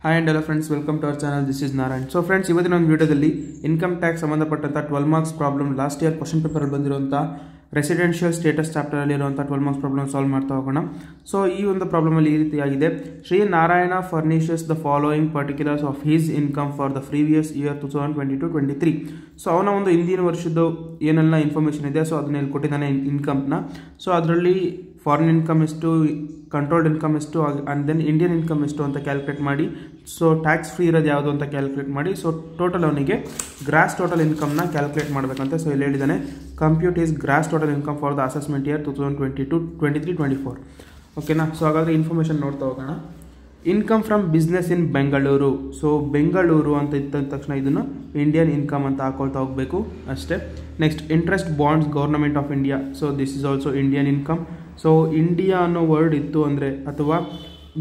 Hi and hello friends, welcome to our channel. This is Narayan. So friends, ಇವತ್ತಿನ ಒಂದು ವಿಡಿಯೋದಲ್ಲಿ income tax ಸಂಬಂಧಪಟ್ಟಂತ 12 marks problem last year question paper ಅಲ್ಲಿ ಬಂದಿರುವಂತ residential status chapter ಅಲ್ಲಿ ಇರುವಂತ 12 ಮಾರ್ಕ್ಸ್ ಪ್ರಾಬ್ಲಮ್ ಸಾಲ್ವ್ ಮಾಡ್ತಾ ಹೋಗೋಣ. ಸೊ ಈ ಒಂದು ಪ್ರಾಬ್ಲಮ್ ಅಲ್ಲಿ ಈ ರೀತಿಯಾಗಿದೆ. Shri Narayana furnishes the following particulars of his income for the previous year 2022-23. So ಅವನ ಒಂದು ಹಿಂದಿನ ವರ್ಷದ ಏನೆಲ್ಲ ಇನ್ಫಾರ್ಮೇಷನ್ ಇದೆ ಸೊ ಅದನ್ನ ಇಲ್ಲಿ ಕೊಟ್ಟಿದ್ದಾನೆ ಇನ್ಕಮ್ನ. ಸೊ ಅದರಲ್ಲಿ ಫಾರಿನ್ ಇನ್ಕಮ್ ಎಷ್ಟು, ಕಂಟ್ರೋಲ್ಡ್ ಇನ್ಕಮ್ ಎಷ್ಟು ಆ್ಯಂಡ್ ದೆನ್ ಇಂಡಿಯನ್ ಇನ್ಕಮ್ ಎಷ್ಟು ಅಂತ ಕ್ಯಾಲ್ಕುಲೇಟ್ ಮಾಡಿ, ಸೊ ಟ್ಯಾಕ್ಸ್ ಫ್ರೀ ಇರೋದು ಯಾವುದು ಅಂತ ಕ್ಯಾಲ್ಕುಲೇಟ್ ಮಾಡಿ, ಸೊ ಟೋಟಲ್ ಅವನಿಗೆ ಗ್ರಾಸ್ ಟೋಟಲ್ ಇನ್ಕಮ್ನ ಕ್ಯಾಲ್ಕುಲೇಟ್ ಮಾಡಬೇಕಂತೆ. ಸೊ ಇಲ್ಲಿ ಹೇಳಿದ್ದಾನೆ compute is gross total income for the assessment year 2022-23-24. ಓಕೆನಾ. ಸೊ ಹಾಗಾದರೆ ಇನ್ಫಾರ್ಮೇಷನ್ ನೋಡ್ತಾ ಹೋಗೋಣ. Income from business in Bengaluru. So Bengaluru ಅಂತ ಇದ್ದ ತಕ್ಷಣ ಇದನ್ನು ಇಂಡಿಯನ್ ಇನ್ಕಮ್ ಅಂತ ಹಾಕೊಳ್ತಾ ಹೋಗಬೇಕು ಅಷ್ಟೇ. Next interest bonds government of India. So this is also Indian income. So India ಅನ್ನೋ ವರ್ಡ್ ಇತ್ತು ಅಂದರೆ, ಅಥವಾ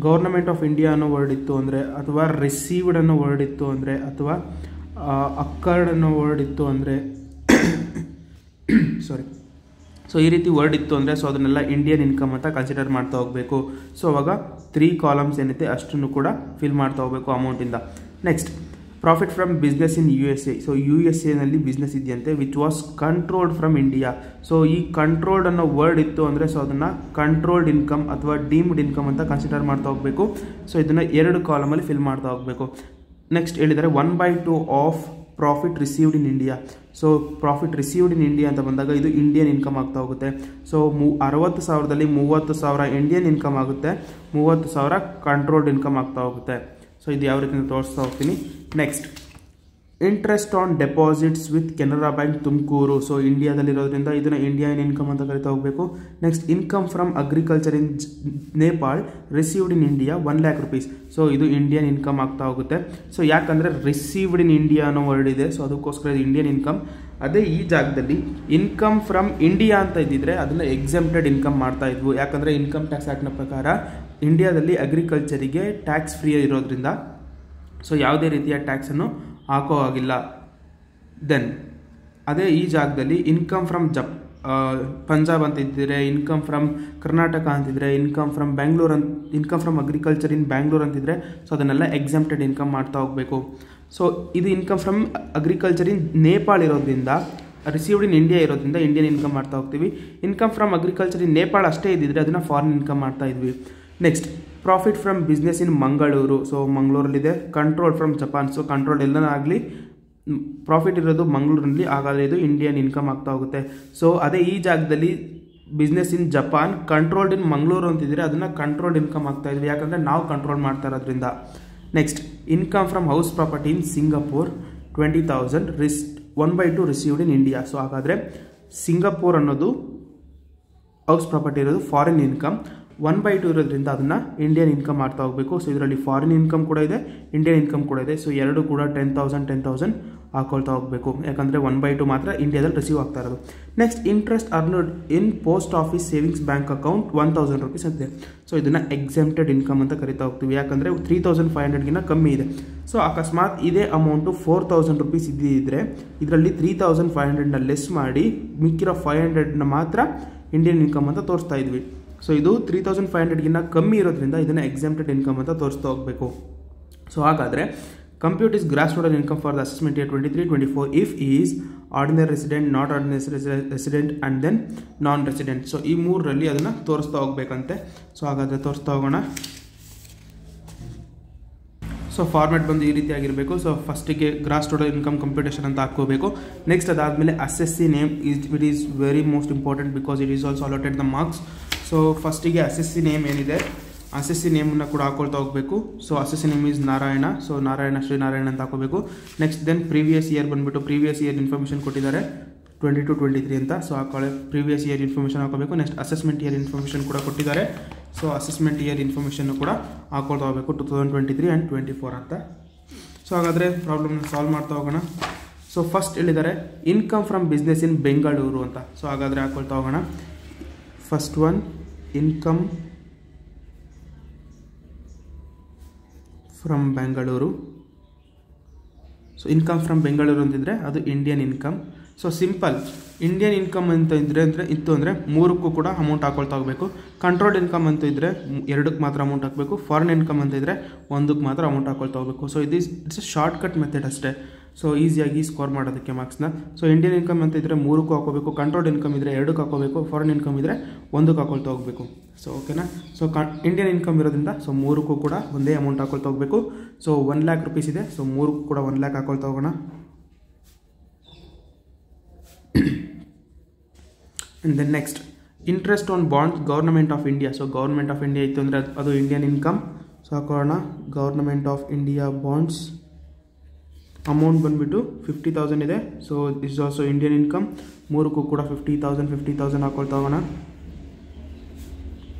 ಗೌರ್ನಮೆಂಟ್ ಆಫ್ ಇಂಡಿಯಾ ಅನ್ನೋ ವರ್ಡ್ ಇತ್ತು ಅಂದರೆ, ಅಥವಾ ರಿಸೀವ್ಡ್ ಅನ್ನೋ ವರ್ಡ್ ಇತ್ತು ಅಂದರೆ, ಅಥವಾ ಅಕ್ಕರ್ಡ್ ಅನ್ನೋ ವರ್ಡ್ ಇತ್ತು ಅಂದರೆ ಸಾರಿ, ಸೊ ಈ ರೀತಿ ವರ್ಡ್ ಇತ್ತು ಅಂದರೆ ಸೊ ಅದನ್ನೆಲ್ಲ ಇಂಡಿಯನ್ ಇನ್ಕಮ್ ಅಂತ ಕನ್ಸಿಡರ್ ಮಾಡ್ತಾ ಹೋಗಬೇಕು. ಸೊ ಅವಾಗ 3 ಕಾಲಮ್ಸ್ ಏನಿದೆ ಅಷ್ಟನ್ನು ಕೂಡ ಫಿಲ್ ಮಾಡ್ತಾ ಹೋಗಬೇಕು ಅಮೌಂಟಿಂದ. Next profit from business in USA. So USA business ಇದೆಯಂತೆ which was controlled from India. So ಈ ಕಂಟ್ರೋಲ್ಡ್ ಅನ್ನೋ ವರ್ಡ್ ಇತ್ತು ಅಂದರೆ ಸೊ ಅದನ್ನು ಕಂಟ್ರೋಲ್ಡ್ ಇನ್ಕಮ್ ಅಥವಾ ಡೀಮ್ಡ್ ಇನ್ಕಮ್ ಅಂತ ಕನ್ಸಿಡರ್ ಮಾಡ್ತಾ ಹೋಗಬೇಕು. ಸೊ ಇದನ್ನು 2 ಕಾಲಮಲ್ಲಿ ಫಿಲ್ ಮಾಡ್ತಾ ಹೋಗಬೇಕು. ನೆಕ್ಸ್ಟ್ ಹೇಳಿದರೆ 1/2 of profit received in India. So profit received in India ಅಂತ ಬಂದಾಗ ಇದು ಇಂಡಿಯನ್ ಇನ್ಕಮ್ ಆಗ್ತಾ ಹೋಗುತ್ತೆ. ಸೊ 60,000ದಲ್ಲಿ 30,000 ಇಂಡಿಯನ್ ಇನ್ಕಮ್ ಆಗುತ್ತೆ, 30,000 ಕಂಟ್ರೋಲ್ಡ್ ಇನ್ಕಮ್ ಆಗ್ತಾ ಹೋಗುತ್ತೆ. ಸೊ ಇದು ಯಾವ ರೀತಿ ತೋರಿಸ್ತಾ ಹೋಗ್ತೀನಿ. Next interest on deposits with Canara bank Tumakuru. So ಇಂಡಿಯಾದಲ್ಲಿರೋದ್ರಿಂದ ಇದನ್ನು ಇಂಡಿಯನ್ ಇನ್ಕಮ್ ಅಂತ ಕರಿತಾ ಹೋಗಬೇಕು. Next income from agriculture in Nepal received in India 1 lakh rupees. So ಇದು ಇಂಡಿಯನ್ ಇನ್ಕಮ್ ಆಗ್ತಾ ಹೋಗುತ್ತೆ. ಸೊ ಯಾಕಂದರೆ ರಿಸೀವ್ಡ್ ಇನ್ ಇಂಡಿಯಾ ಅನ್ನೋ ವರ್ಡ್ ಇದೆ, ಸೊ ಅದಕ್ಕೋಸ್ಕರ ಇದು ಇಂಡಿಯನ್ ಇನ್ಕಮ್. ಅದೇ ಈ ಜಾಗದಲ್ಲಿ ಇನ್ಕಮ್ ಫ್ರಮ್ ಇಂಡಿಯಾ ಅಂತ ಇದ್ದಿದ್ರೆ ಅದನ್ನು ಎಕ್ಸೆಂಪ್ಟೆಡ್ ಇನ್ಕಮ್ ಮಾಡ್ತಾ ಇದ್ವು. ಯಾಕಂದರೆ ಇನ್ಕಮ್ ಟ್ಯಾಕ್ಸ್ ಆ್ಯಕ್ಟ್ನ ಪ್ರಕಾರ ಇಂಡಿಯಾದಲ್ಲಿ ಅಗ್ರಿಕಲ್ಚರಿಗೆ ಟ್ಯಾಕ್ಸ್ ಫ್ರೀ ಇರೋದ್ರಿಂದ ಸೊ ಯಾವುದೇ ರೀತಿಯ ಟ್ಯಾಕ್ಸನ್ನು ಹಾಕೋ ಆಗಿಲ್ಲ. ದೆನ್ ಅದೇ ಈ ಜಾಗದಲ್ಲಿ ಇನ್ಕಮ್ ಫ್ರಮ್ ಪಂಜಾಬ್ ಅಂತ ಇದ್ದಿದ್ರೆ, ಇನ್ಕಮ್ ಫ್ರಮ್ ಕರ್ನಾಟಕ ಅಂತಿದ್ರೆ, ಇನ್ಕಮ್ ಫ್ರಮ್ ಬ್ಯಾಂಗ್ಳೂರ್ ಅಂತ, income from agriculture in Bangalore ಅಂತಿದ್ರೆ ಸೊ ಅದನ್ನೆಲ್ಲ ಎಕ್ಸೆಂಪ್ಟೆಡ್ ಇನ್ಕಮ್ ಮಾಡ್ತಾ ಹೋಗಬೇಕು. ಸೊ ಇದು income from agriculture in Nepal ಇರೋದ್ರಿಂದ, ರಿಸೀವ್ಡ್ ಇನ್ ಇಂಡಿಯಾ ಇರೋದ್ರಿಂದ ಇಂಡಿಯನ್ ಇನ್ಕಮ್ ಮಾಡ್ತಾ ಹೋಗ್ತೀವಿ. Income from agriculture in Nepal ಅಷ್ಟೇ ಇದ್ದಿದ್ರೆ ಅದನ್ನು ಫಾರಿನ್ ಇನ್ಕಮ್ ಮಾಡ್ತಾ ಇದ್ವಿ. Next profit from business in Mangaluru. So ಮಂಗಳೂರಲ್ಲಿದೆ. Control from Japan. So control ಎಲ್ಲನೇ ಆಗಲಿ ಪ್ರಾಫಿಟ್ ಇರೋದು ಮಂಗಳೂರಿನಲ್ಲಿ, ಹಾಗಾದರೆ ಇದು ಇಂಡಿಯನ್ ಇನ್ಕಮ್ ಆಗ್ತಾ ಹೋಗುತ್ತೆ. ಸೊ ಅದೇ ಈ ಜಾಗದಲ್ಲಿ ಬಿಸ್ನೆಸ್ ಇನ್ ಜಪಾನ್ ಕಂಟ್ರೋಲ್ಡ್ ಇನ್ ಮಂಗಳೂರು ಅಂತಿದ್ರೆ ಅದನ್ನು ಕಂಟ್ರೋಲ್ಡ್ ಇನ್ಕಮ್ ಆಗ್ತಾ ಇದ್ವಿ, ಯಾಕಂದರೆ ನಾವು ಕಂಟ್ರೋಲ್ ಮಾಡ್ತಾ ಇರೋದ್ರಿಂದ. Next income from house property in Singapore 20,000 1/2 received in India. So ಹಾಗಾದರೆ ಸಿಂಗಪೂರ್ ಅನ್ನೋದು ಹೌಸ್ ಪ್ರಾಪರ್ಟಿ ಇರೋದು ಫಾರಿನ್ ಇನ್ಕಮ್, 1/2 ಇರೋದ್ರಿಂದ ಅದನ್ನು ಇಂಡಿಯನ್ ಇನ್ಕಮ್ ಮಾಡ್ತಾ ಹೋಗಬೇಕು. ಸೊ ಇದರಲ್ಲಿ ಫಾರಿನ್ ಇನ್ಕಮ್ ಕೂಡ ಇದೆ, ಇಂಡಿಯನ್ ಇನ್ಕಮ್ ಕೂಡ ಇದೆ. ಸೊ ಎರಡು ಕೂಡ 10,000 ಹಾಕೊಳ್ತಾ ಹೋಗಬೇಕು, ಯಾಕಂದರೆ 1/2 ಮಾತ್ರ ಇಂಡಿಯಾದಲ್ಲಿ ರಿಸೀವ್ ಆಗ್ತಾ ಇರೋದು. Next interest earned in post office savings bank account 1,000 rupees ಅಂತೆ. ಸೊ ಇದನ್ನು ಎಕ್ಸೆಂಪ್ಟೆಡ್ ಇನ್ಕಮ್ ಅಂತ ಕರಿತಾ ಹೋಗ್ತೀವಿ, ಯಾಕಂದರೆ 3,500ಗಿಂತ ಕಮ್ಮಿ ಇದೆ. ಸೊ ಅಕಸ್ಮಾತ್ ಇದೇ ಅಮೌಂಟು 4,000 rupees ಇದ್ದಿದ್ರೆ ಇದರಲ್ಲಿ 3,500ನ ಲೆಸ್ ಮಾಡಿ ಮಿಕ್ಕಿರೋ 500ನ ಮಾತ್ರ ಇಂಡಿಯನ್ ಇನ್ಕಮ್ ಅಂತ ತೋರಿಸ್ತಾ ಇದ್ವಿ. ಸೊ ಇದು 3,500ಗಿಂತ ಕಮ್ಮಿ ಇರೋದ್ರಿಂದ ಇದನ್ನು ಎಕ್ಸೆಂಪ್ಟೆಡ್ ಇನ್ಕಮ್ ಅಂತ ತೋರಿಸ್ತಾ ಹೋಗಬೇಕು. ಸೊ ಹಾಗಾದರೆ compute is gross total income for the assessment year 23-24 if is ordinary resident, not ordinary resident and then non resident. So ಈ 3ರಲ್ಲಿ ಅದನ್ನು ತೋರಿಸ್ತಾ ಹೋಗಬೇಕಂತೆ. ಸೊ ಹಾಗಾದರೆ ತೋರಿಸ್ತಾ ಹೋಗೋಣ. ಸೊ ಫಾರ್ಮೆಟ್ ಬಂದು ಈ ರೀತಿಯಾಗಿರಬೇಕು. ಸೊ ಫಸ್ಟಿಗೆ ಗ್ರಾಸ್ ಟೋಟಲ್ ಇನ್ಕಮ್ ಕಂಪ್ಯೂಟೇಷನ್ ಅಂತ ಹಾಕೋಬೇಕು. ನೆಕ್ಸ್ಟ್ ಅದಾದಮೇಲೆ SSC name it is very most important because it is also allotted the marks. So ಫಸ್ಟಿಗೆ SSC ನೇಮ್ ಏನಿದೆ SSC ನೇಮನ್ನು ಕೂಡ ಹಾಕೊಳ್ತಾ ಹೋಗಬೇಕು. So SSC name is Narayana. So Narayana Shri Narayana ಅಂತ ಹಾಕೋಬೇಕು. ನೆಕ್ಸ್ಟ್ ದೆನ್ ಪ್ರೀವಿಯಸ್ ಇಯರ್ ಬಂದುಬಿಟ್ಟು ಪ್ರೀವಿಯಸ್ ಇಯರ್ ಇನ್ಫಾರ್ಮೇಷನ್ ಕೊಟ್ಟಿದ್ದಾರೆ 22-23 ಅಂತ. ಸೊ ಹಾಕೊಳ್ಳಿ ಪ್ರೀವಿಯಸ್ ಇಯರ್ ಇನ್ಫಾರ್ಮೇಷನ್ ಹಾಕೋಬೇಕು. ನೆಕ್ಸ್ಟ್ ಅಸೆಸ್ಮೆಂಟ್ ಇಯರ್ ಇನ್ಫಾರ್ಮೇಷನ್ ಕೂಡ ಕೊಟ್ಟಿದ್ದಾರೆ. ಸೊ ಅಸೆಸ್ಮೆಂಟ್ ಇಯರ್ ಇನ್ಫಾರ್ಮೇಷನ್ ಕೂಡ ಹಾಕೊಳ್ತಾ ಹೋಗಬೇಕು 2023 ಆ್ಯಂಡ್ 24 ಅಂತ. ಸೊ ಹಾಗಾದರೆ ಪ್ರಾಬ್ಲಮ್ನ ಸಾಲ್ವ್ ಮಾಡ್ತಾ ಹೋಗೋಣ. ಸೊ ಫಸ್ಟ್ ಹೇಳಿದ್ದಾರೆ income from business in Bengaluru ಅಂತ. ಸೊ ಹಾಗಾದರೆ ಹಾಕೊಳ್ತಾ ಹೋಗೋಣ. First one income from Bengaluru. So income from Bengaluru ಅಂತಿದ್ರೆ ಅದು Indian income. So simple, Indian income ಅಂತ ಇತ್ತು ಅಂದರೆ ಮೂರಕ್ಕೂ ಕೂಡ ಅಮೌಂಟ್ ಹಾಕೊಳ್ತಾ ಹೋಗಬೇಕು. ಕಂಟ್ರೋಲ್ಡ್ ಇನ್ಕಮ್ ಅಂತ ಇದ್ದರೆ ಎರಡಕ್ಕೆ ಮಾತ್ರ ಅಮೌಂಟ್ ಹಾಕಬೇಕು. ಫಾರಿನ್ ಇನ್ಕಮ್ ಅಂತ ಇದ್ದರೆ ಒಂದಕ್ಕೆ ಮಾತ್ರ ಅಮೌಂಟ್ ಹಾಕೊಳ್ತಾ ಹೋಗಬೇಕು. So it's a short cut method ಅಷ್ಟೇ. ಸೊ ಈಸಿಯಾಗಿ ಸ್ಕೋರ್ ಮಾಡೋದಕ್ಕೆ ಮಾರ್ಕ್ಸ್ನ. ಸೊ ಇಂಡಿಯನ್ ಇನ್ಕಮ್ ಅಂತ ಇದ್ದರೆ ಮೂರಕ್ಕೂ ಹಾಕೋಬೇಕು, ಕಂಟ್ರೋಲ್ಡ್ ಇನ್ಕಮ್ ಇದ್ದರೆ ಎರಡಕ್ಕೆ ಹಾಕೋಬೇಕು, ಫಾರಿನ್ ಇನ್ಕಮ್ ಇದ್ದರೆ ಒಂದಕ್ಕೆ ಹಾಕೊಳ್ತಾ ಹೋಗಬೇಕು. ಸೊ ಓಕೆನಾ. ಸೊ ಇಂಡಿಯನ್ ಇನ್ಕಮ್ ಇರೋದ್ರಿಂದ ಸೊ ಮೂರಕ್ಕೂ ಕೂಡ ಒಂದೇ ಅಮೌಂಟ್ ಹಾಕೊಳ್ತಾ ಹೋಗಬೇಕು. ಸೊ 1 lakh rupees ಇದೆ. ಸೊ ಮೂರಕ್ಕೂ ಕೂಡ 1 lakh ಹಾಕೊಳ್ತಾ ಹೋಗೋಣ. And then next, interest on bonds government of India. So government of India ಇತ್ತು ಅಂದರೆ ಅದು ಇಂಡಿಯನ್ ಇನ್ಕಮ್. ಸೊ ಹಾಕೋಣ government of India bonds. Amount ಬಂದುಬಿಟ್ಟು 50,000 ಇದೆ. So this also Indian income. ಮೂರಕ್ಕೂ ಕೂಡ 50,000 ಹಾಕೊಳ್ತಾ ಹೋಗೋಣ.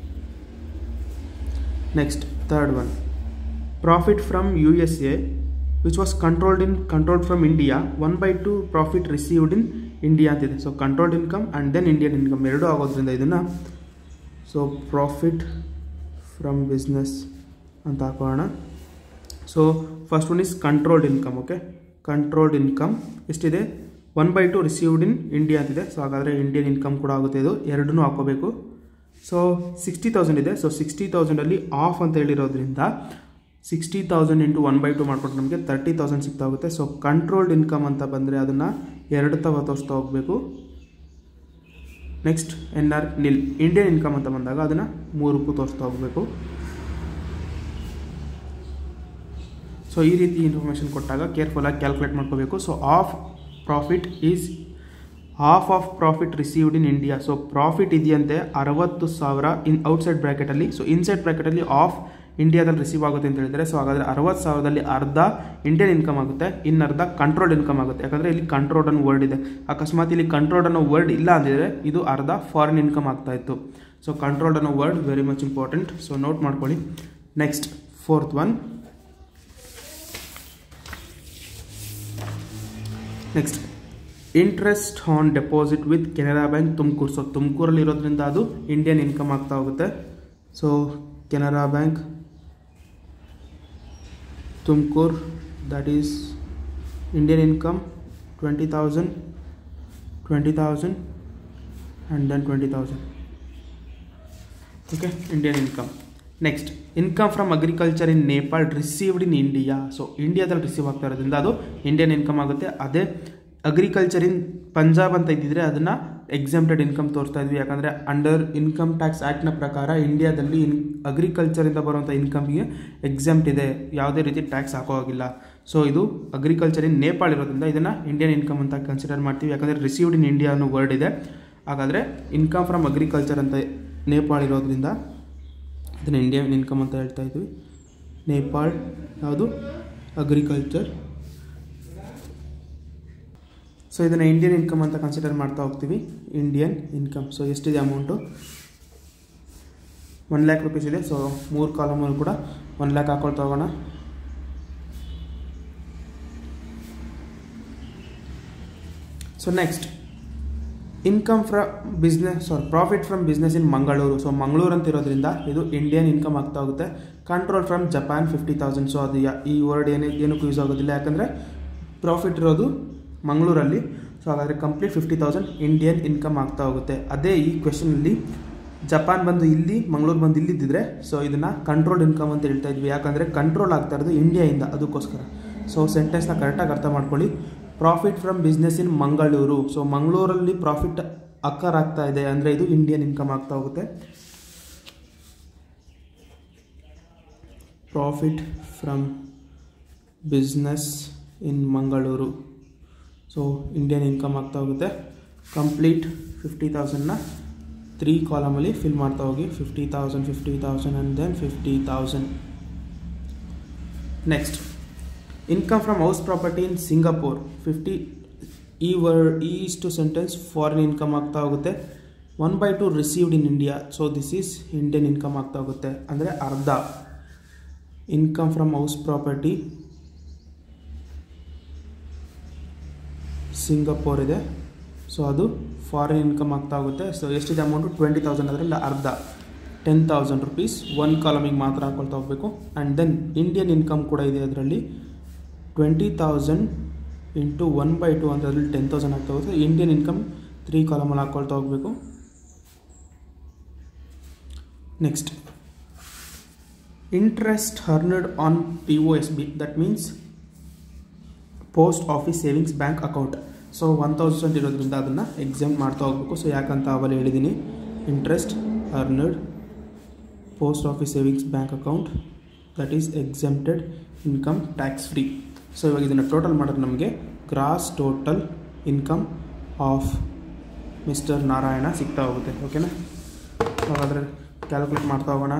Next third one, profit from USA which was controlled from India 1/2 profit received in India ಅಂತಿದೆ. So controlled income and then Indian income ಎರಡೂ ಆಗೋದ್ರಿಂದ ಇದನ್ನು ಸೊ ಪ್ರಾಫಿಟ್ ಫ್ರಮ್ ಬಿಸ್ನೆಸ್ ಅಂತ ಹಾಕೋಣ. So first one is controlled income. Okay, controlled income ಎಷ್ಟಿದೆ? 1/2 received in India ಅಂತಿದೆ. So ಹಾಗಾದರೆ Indian income ಕೂಡ ಆಗುತ್ತೆ. ಇದು ಎರಡನ್ನೂ ಹಾಕೋಬೇಕು. ಸೊ 60,000 ಇದೆ. ಸೊ 60,000ಅಲ್ಲಿ ಆಫ್ ಅಂತ ಹೇಳಿರೋದ್ರಿಂದ 60,000 ಇಂಟು 1/2 ಮಾಡಿಕೊಟ್ರೆ ನಮಗೆ 30,000 ಸಿಗ್ತಾ ಹೋಗುತ್ತೆ. ಸೊ ಕಂಟ್ರೋಲ್ಡ್ ಇನ್ಕಮ್ ಅಂತ ಬಂದರೆ ಅದನ್ನು 2 ತೋರಿಸ್ತಾ ಹೋಗಬೇಕು. ನೆಕ್ಸ್ಟ್ NR ಇಂಡಿಯನ್ ಇನ್ಕಮ್ ಅಂತ ಬಂದಾಗ ಅದನ್ನು 3ಕ್ಕೂ ತೋರಿಸ್ತಾ ಹೋಗಬೇಕು. ಸೊ ಈ ರೀತಿ ಇನ್ಫಾರ್ಮೇಷನ್ ಕೊಟ್ಟಾಗ ಕೇರ್ಫುಲ್ಲಾಗಿ ಕ್ಯಾಲ್ಕುಲೇಟ್ ಮಾಡ್ಕೋಬೇಕು. So of profit is half of profit received in India. So profit ಇದೆಯಂತೆ 60,000 ಇನ್ ಔಟ್ಸೈಡ್ ಬ್ರ್ಯಾಕೆಟಲ್ಲಿ. ಸೊ ಇನ್ಸೈಡ್ ಬ್ರ್ಯಾಕೆಟಲ್ಲಿ ಆಫ್ ಇಂಡಿಯಾದಲ್ಲಿ ರಿಸೀವ್ ಆಗುತ್ತೆ ಅಂತ ಹೇಳಿದರೆ, ಸೊ ಹಾಗಾದರೆ 60,000ದಲ್ಲಿ ಅರ್ಧ ಇಂಡಿಯನ್ ಇನ್ಕಮ್ ಆಗುತ್ತೆ, ಇನ್ನರ್ಧ ಕಂಟ್ರೋಲ್ಡ್ ಇನ್ಕಮ್ ಆಗುತ್ತೆ. ಯಾಕಂದರೆ ಇಲ್ಲಿ ಕಂಟ್ರೋಲ್ಡ್ ಅನ್ನೋ ವರ್ಡ್ ಇದೆ. ಅಕಸ್ಮಾತ್ ಇಲ್ಲಿ ಕಂಟ್ರೋಲ್ಡ್ ಅನ್ನೋ ವರ್ಡ್ ಇಲ್ಲ ಅಂದಿದ್ರೆ ಇದು ಅರ್ಧ ಫಾರಿನ್ ಇನ್ಕಮ್ ಆಗ್ತಾ ಇತ್ತು. ಸೊ ಕಂಟ್ರೋಲ್ಡ್ ಅನ್ನೋ word very much important. So note ಮಾಡ್ಕೊಳ್ಳಿ. Next fourth one, next interest on deposit with Canara bank Tumakuru. So ತುಮಕೂರಲ್ಲಿ ಇರೋದ್ರಿಂದ ಅದು ಇಂಡಿಯನ್ ಇನ್ಕಮ್ ಆಗ್ತಾ ಹೋಗುತ್ತೆ. So Canara bank Tumakuru, that is Indian income 20,000 and then 20,000. Okay, Indian income. Next income from agriculture in Nepal received in India. So ಇಂಡಿಯಾದಲ್ಲಿ receive ಆಗ್ತಾ ಇರೋದ್ರಿಂದ ಅದು Indian income ಆಗುತ್ತೆ. ಅದೇ ಅಗ್ರಿಕಲ್ಚರ್ ಇನ್ ಪಂಜಾಬ್ ಅಂತ ಇದ್ದಿದ್ರೆ ಅದನ್ನು ಎಕ್ಸೆಂಪ್ಟೆಡ್ ಇನ್ಕಮ್ ತೋರಿಸ್ತಾ ಇದ್ವಿ. ಯಾಕಂದರೆ ಅಂಡರ್ ಇನ್ಕಮ್ ಟ್ಯಾಕ್ಸ್ ಆ್ಯಕ್ಟ್ನ ಪ್ರಕಾರ ಇಂಡಿಯಾದಲ್ಲಿ ಅಗ್ರಿಕಲ್ಚರಿಂದ ಬರುವಂಥ ಇನ್ಕಮ್ಗೆ ಎಕ್ಸೆಂಪ್ಟ್ ಇದೆ, ಯಾವುದೇ ರೀತಿ ಟ್ಯಾಕ್ಸ್ ಹಾಕೋವಾಗಿಲ್ಲ. ಸೊ ಇದು ಅಗ್ರಿಕಲ್ಚರ್ ಇನ್ ನೇಪಾಳ್ ಇರೋದ್ರಿಂದ ಇದನ್ನು ಇಂಡಿಯನ್ ಇನ್ಕಮ್ ಅಂತ ಕನ್ಸಿಡರ್ ಮಾಡ್ತೀವಿ. ಯಾಕಂದರೆ ರಿಸೀವ್ಡ್ ಇನ್ ಇಂಡಿಯಾ ಅನ್ನೋ ವರ್ಡ್ ಇದೆ. ಹಾಗಾದರೆ ಇನ್ಕಮ್ ಫ್ರಮ್ ಅಗ್ರಿಕಲ್ಚರ್ ಅಂತ ನೇಪಾಳ್ ಇರೋದ್ರಿಂದ ಇದನ್ನು ಇಂಡಿಯನ್ ಇನ್ಕಮ್ ಅಂತ ಹೇಳ್ತಾ ಇದ್ವಿ. ನೇಪಾಳ್ ಯಾವುದು? ಅಗ್ರಿಕಲ್ಚರ್. ಸೊ ಇದನ್ನು ಇಂಡಿಯನ್ ಇನ್ಕಮ್ ಅಂತ ಕನ್ಸಿಡರ್ ಮಾಡ್ತಾ ಹೋಗ್ತೀವಿ. Indian income. ಸೊ ಎಷ್ಟಿದೆ ಅಮೌಂಟು? 1 lakh rupees ಇದೆ. ಸೊ 3 ಕಾಲಮಲ್ಲಿ ಕೂಡ 1 lakh ಹಾಕೊಳ್ತಾ ಹೋಗೋಣ. So next income from business profit from business in Mangaluru. So Mangaluru ಅಂತ ಇರೋದ್ರಿಂದ ಇದು ಇಂಡಿಯನ್ ಇನ್ಕಮ್ ಆಗ್ತಾ ಹೋಗುತ್ತೆ. Control from Japan 50,000. ಸೊ ಅದು ಈ ವರ್ಡ್ ಏನಕ್ಕೂ ಯೂಸ್ ಆಗೋದಿಲ್ಲ, ಯಾಕಂದರೆ ಪ್ರಾಫಿಟ್ ಇರೋದು ಮಂಗಳೂರಲ್ಲಿ. ಸೊ ಹಾಗಾದರೆ ಕಂಪ್ಲೀಟ್ 50,000 ಇಂಡಿಯನ್ ಇನ್ಕಮ್ ಆಗ್ತಾ ಹೋಗುತ್ತೆ. ಅದೇ ಈ ಕ್ವೆಶನಲ್ಲಿ ಜಪಾನ್ ಬಂದು ಇಲ್ಲಿ, ಮಂಗಳೂರು ಬಂದು ಇಲ್ಲಿದ್ದಿದ್ರೆ ಸೊ ಇದನ್ನು ಕಂಟ್ರೋಲ್ಡ್ ಇನ್ಕಮ್ ಅಂತ ಹೇಳ್ತಾ ಇದ್ವಿ. ಯಾಕಂದರೆ ಕಂಟ್ರೋಲ್ ಆಗ್ತಾ ಇರೋದು ಇಂಡಿಯಾಯಿಂದ, ಅದಕ್ಕೋಸ್ಕರ. ಸೊ ಸೆಂಟೆನ್ಸ್ನ ಕರೆಕ್ಟಾಗಿ ಅರ್ಥ ಮಾಡ್ಕೊಳ್ಳಿ. Profit from business in Mangaluru. So ಮಂಗಳೂರಲ್ಲಿ ಪ್ರಾಫಿಟ್ ಅಕ್ಕರ್ ಆಗ್ತಾ ಇದೆ ಅಂದರೆ ಇದು ಇಂಡಿಯನ್ ಇನ್ಕಮ್ ಆಗ್ತಾ ಹೋಗುತ್ತೆ. Profit from business in Mangaluru. So Indian income ಆಗ್ತಾ ಹೋಗುತ್ತೆ. ಕಂಪ್ಲೀಟ್ 50,000ನ 3 ಕಾಲಮಲ್ಲಿ ಫಿಲ್ ಮಾಡ್ತಾ ಹೋಗಿ. 50,000 and then 50,000. Next income from house property in Singapore 50. ಈ ಇಷ್ಟು ಸೆಂಟೆನ್ಸ್ ಫಾರಿನ್ ಇನ್ಕಮ್ ಆಗ್ತಾ ಹೋಗುತ್ತೆ. 1/2 received in India. So this is Indian income ಆಗ್ತಾ ಹೋಗುತ್ತೆ. ಅಂದರೆ ಅರ್ಧ income from house property Singapore ಇದೆ. ಸೊ ಅದು ಫಾರಿನ್ ಇನ್ಕಮ್ ಆಗ್ತಾ ಹೋಗುತ್ತೆ. ಸೊ ಎಷ್ಟಿದೆ ಅಮೌಂಟು? 20,000. ಅದರಲ್ಲಿ ಅರ್ಧ 10,000 rupees 1 ಕಾಲಮಿಗೆ ಮಾತ್ರ ಹಾಕೊಳ್ತಾ ಹೋಗಬೇಕು. ಆ್ಯಂಡ್ ದೆನ್ ಇಂಡಿಯನ್ ಇನ್ಕಮ್ ಕೂಡ ಇದೆ. ಅದರಲ್ಲಿ 20,000 ಇಂಟು 1/2 ಅಂತ ಅದರಲ್ಲಿ 10,000 ಆಗ್ತಾ ಹೋಗುತ್ತೆ. ಇಂಡಿಯನ್ ಇನ್ಕಮ್ 3 ಕಾಲಮಲ್ಲಿ ಹಾಕ್ಕೊಳ್ತಾ ಹೋಗಬೇಕು. Next interest earned on POSB, that means post office savings bank account. So 1,000 ಇರೋದ್ರಿಂದ ಅದನ್ನು ಎಕ್ಸಾಮ್ ಮಾಡ್ತಾ ಹೋಗಬೇಕು. ಸೊ ಯಾಕಂತ ಅವಲ್ಲಿ ಹೇಳಿದ್ದೀನಿ, interest earned post office savings bank account that is exempted income tax free. So ಇವಾಗ ಇದನ್ನು ಟೋಟಲ್ ಮಾಡಿದ್ರೆ ನಮಗೆ gross total income of mister Narayana ಸಿಗ್ತಾ ಹೋಗುತ್ತೆ. ಓಕೆನಾ? ಹಾಗಾದರೆ ಕ್ಯಾಲ್ಕುಲೇಟ್ ಮಾಡ್ತಾ ಹೋಗೋಣ.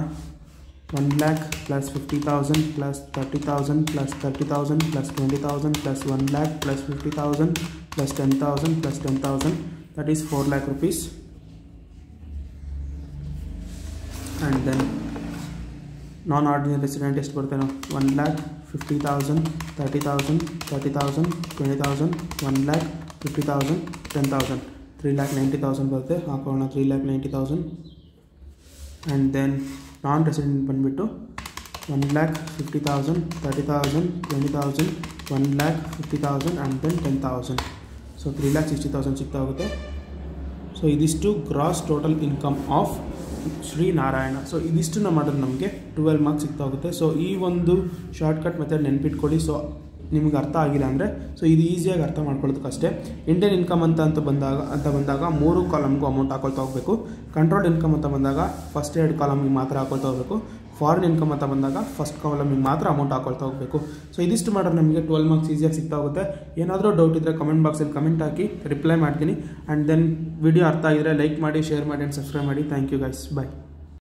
1 lakh plus 50,000 plus 30,000 plus 30,000 plus 20,000 plus 1 lakh plus 50,000 plus 10,000 plus 10,000, that is 4 lakh rupees. And then non-ordinary resident ಎಷ್ಟು ಬರುತ್ತೆ? 1 lakh 50,000 30,000 30,000 20,000 1 lakh 50,000 10,000 3,90,000 ಬರುತ್ತೆ. ಹಾಕೋಣ 3,90,000. ಆ್ಯಂಡ್ ದೆನ್ ನಾನ್ ರೆಸಿಡೆಂಟ್ ಬಂದುಬಿಟ್ಟು 1 lakh 50,000 30,000 20,000 1 lakh 50,000 and then 10,000. So 3,60,000 ಸಿಗ್ತಾ ಹೋಗುತ್ತೆ. ಸೊ ಇದಿಷ್ಟು gross total income of Shri Narayana. So ಇದಿಷ್ಟನ್ನು ಮಾಡಿದ್ರೆ ನಮಗೆ 12 ಮಾರ್ಕ್ಸ್ ಸಿಗ್ತಾ ಹೋಗುತ್ತೆ. ಸೊ ಈ ಒಂದು ಶಾರ್ಟ್ಕಟ್ ಮೆಥಡ್ ನೆನ್ಪಿಟ್ಕೊಳ್ಳಿ. ಸೊ ನಿಮ್ಗೆ ಅರ್ಥ ಆಗಿಲ್ಲ ಅಂದರೆ ಸೊ ಇದು ಈಸಿಯಾಗಿ ಅರ್ಥ ಮಾಡ್ಕೊಳ್ಳೋದಕ್ಕಷ್ಟೇ. ಇಂಡಿಯನ್ ಇನ್ಕಮ್ ಅಂತ ಬಂದಾಗ 3 ಕಾಲಮ್ಗೂ ಅಮೌಂಟ್ ಹಾಕೊಳ್ತಾ ಹೋಗಬೇಕು. ಕಂಟ್ರೋಲ್ಡ್ ಇನ್ಕಮ್ ಅಂತ ಬಂದಾಗ ಫಸ್ಟ್ 2 ಕಾಲಮಿಗೆ ಮಾತ್ರ ಹಾಕೊಳ್ತಾ ಹೋಗಬೇಕು. ಫಾರಿನ್ ಇನ್ಕಮ್ ಅಂತ ಬಂದಾಗ ಫಸ್ಟ್ ಕಾಲಮಿಗೆ ಮಾತ್ರ ಅಮೌಂಟ್ ಹಾಕೊಳ್ತಾ ಹೋಗಬೇಕು. ಸೊ ಇದಿಷ್ಟು ಮಾಡಿದ್ರೆ ನಮಗೆ 12 ಮಾರ್ಕ್ಸ್ ಈಸಿಯಾಗಿ ಸಿಗ್ತಾ ಹೋಗುತ್ತೆ. ಏನಾದರೂ ಡೌಟ್ ಇದ್ದರೆ ಕಮೆಂಟ್ ಬಾಕ್ಸಲ್ಲಿ ಕಮೆಂಟ್ ಹಾಕಿ, ರಿಪ್ಲೈ ಮಾಡ್ತೀನಿ. ಆ್ಯಂಡ್ ದೆನ್ ವಿಡಿಯೋ ಅರ್ಥ ಆಗಿದ್ರೆ ಲೈಕ್ ಮಾಡಿ, ಶೇರ್ ಮಾಡಿ ಆ್ಯಂಡ್ ಸಬ್ಸ್ಕ್ರೈಬ್ ಮಾಡಿ. Thank you guys, bye.